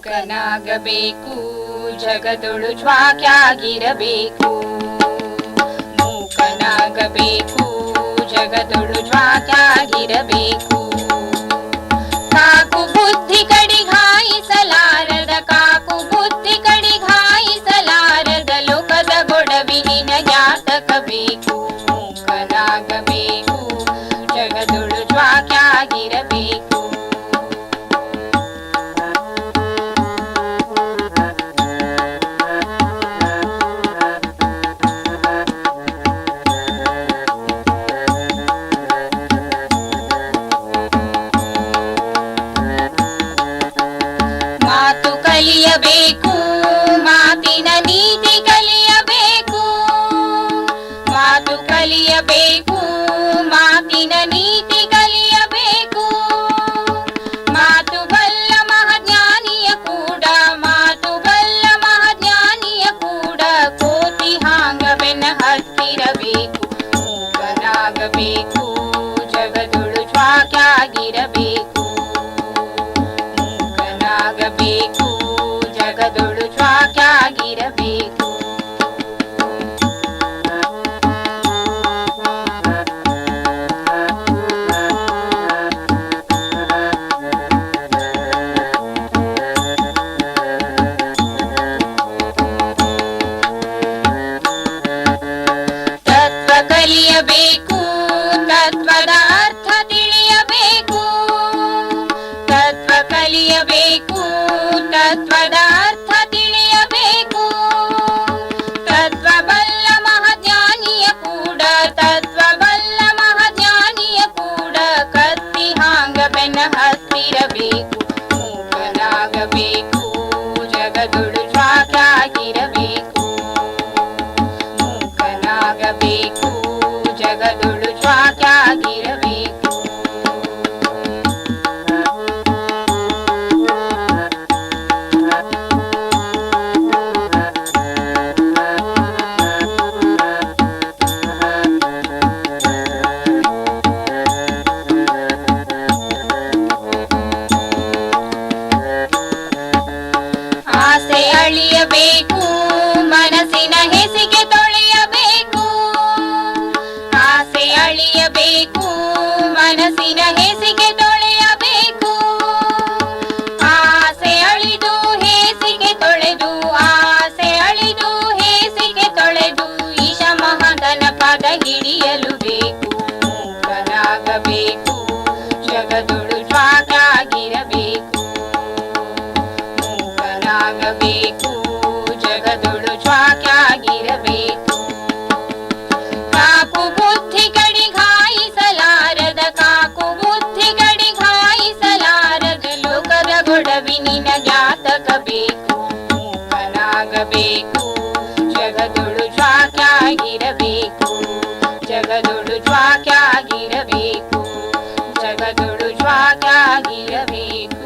ಮೂಕನಾಗಬೇಕು ಜಗದೊಳು ಜ್ವಾಕ್ಯಾಗಿರಬೇಕು. ಮೂಕನಾಗಬೇಕು ಜಗದೊಳು ಜ್ವಾಕ್ಯಾಗಿರಬೇಕು. Cock ಬುದ್ಧಿ ಕಡಿಗಾಯಿಸಲಾರದ, cock ಬುದ್ಧಿ ಕಡಿಗಾಯಿಸಲಾರದ ಲೋಕದ ಗೊಡವಿನ ಜಾತಕಬೇಕು. ಮೂಕನಾಗಬೇಕು ಜಗದೊಳು ಜ್ವಾಕ್ಯಾಗಿರಬೇಕು. ಮಾತು ಕಲಿಯಬೇಕು, ಮಾತಿನ ನೀತಿ ಕಲಿಯಬೇಕು. ಮಾತು ಕಲಿಯಬೇಕು, ಮಾತಿನ ನೀತಿ ಕಲಿಯಬೇಕು. ಮಾತು ಬಲ್ಲ ಮಹಾಜ್ಞಾನಿಯ ಕೂಡ, ಮಾತು ಬಲ್ಲ ಮಹಾಜ್ಞಾನಿಯ ಕೂಡ ಕೋತಿ ಹಾಂಗವೆನ ಹತ್ತಿರಬೇಕು. ಮೂಕನಾಗಬೇಕು ಜಗದೊಳು ಜ್ವಾಕ್ಯಾಗಿರಬೇಕು. ಮೂಕನಾಗಬೇಕು ಜಗದೊಳು ಜ್ವಾಕ್ಯಾಗಿರಬೇಕು. ತತ್ವ ಕಲಿಯಬೇಕು, ತತ್ವದ ಅರ್ಥ ತಿಳಿಯಬೇಕು. ತತ್ವ ಕಲಿಯಬೇಕು, ತತ್ವದ ಅರ್ಥ ತಿಳಿಯಬೇಕು. ತತ್ವ ಬಲ್ಲ ಮಹಾಜ್ಞಾನಿಯ ಕೂಡ, ತತ್ವ ಬಲ್ಲ ಮಹಾಜ್ಞಾನಿಯ ಕೂಡ ಕತ್ತಿ ಹಾಂಗ ಬೆನ್ನ ಹತ್ತಿರಬೇಕು. ಮೂಕನಾಗಬೇಕು ಜಗದೊಳು ಜ್ವಾಕ್ಯಾಗಿರಬೇಕು. ಮೂಕನಾಗಬೇಕು ಜಗದೊಳು ಜ್ವಾಕ್ಯಾಗಿರಬೇಕು. ಆಸೆ ಅಳಿಯಬೇಕು, ಮನಸ್ಸಿನ ಹೆಸಿಗೆ ತೊಳೆಯಬೇಕು. ಆಸೆ ಅಳಿಯಬೇಕು, ಮನಸ್ಸಿನ ಹೆಸಿಗೆ ತೊಳೆಯಬೇಕು. ಆಸೆ ಅಳಿದು ಹೇಸಿಗೆ ತೊಳೆದು, ಆಸೆ ಅಳಿದು ಹೇಸಿಗೆ ತೊಳೆದು ಈಶ ಮಹಾದನ ಪದ ಹಿಡಿಯಲು ಬೇಕು. ಮೂಕನಾಗಬೇಕು ಜಗದೊಳು ಜ್ವಾಕ್ಯಾಗಿರಬೇಕು. ಮೂಕನಾಗಬೇಕು ಜಗದೊಳು ಜ್ವಾಕ್ಯಾಗಿರಬೇಕು. ಕಾಕು ಬುದ್ಧಿ ಕಡಿಗಾಯಿಸಲಾರದ, ಕಾಕು ಬುದ್ಧಿ ಕಡಿಗಾಯಿಸಲಾರದ ಲೋಕದ ಗೊಡವಿನ ಜಾತಕ ಬೇಕು. ಮೂಕನಾಗಬೇಕು ಜಗದೊಳು ಜ್ವಾಕ್ಯಾಗಿರಬೇಕು. ಜಗದೊಳು ಜ್ವಾಕ್ಯಾಗಿರಬೇಕು. ಜಗದೊಳು ಜ್ವಾಕ್ಯಾಗಿರಬೇಕು.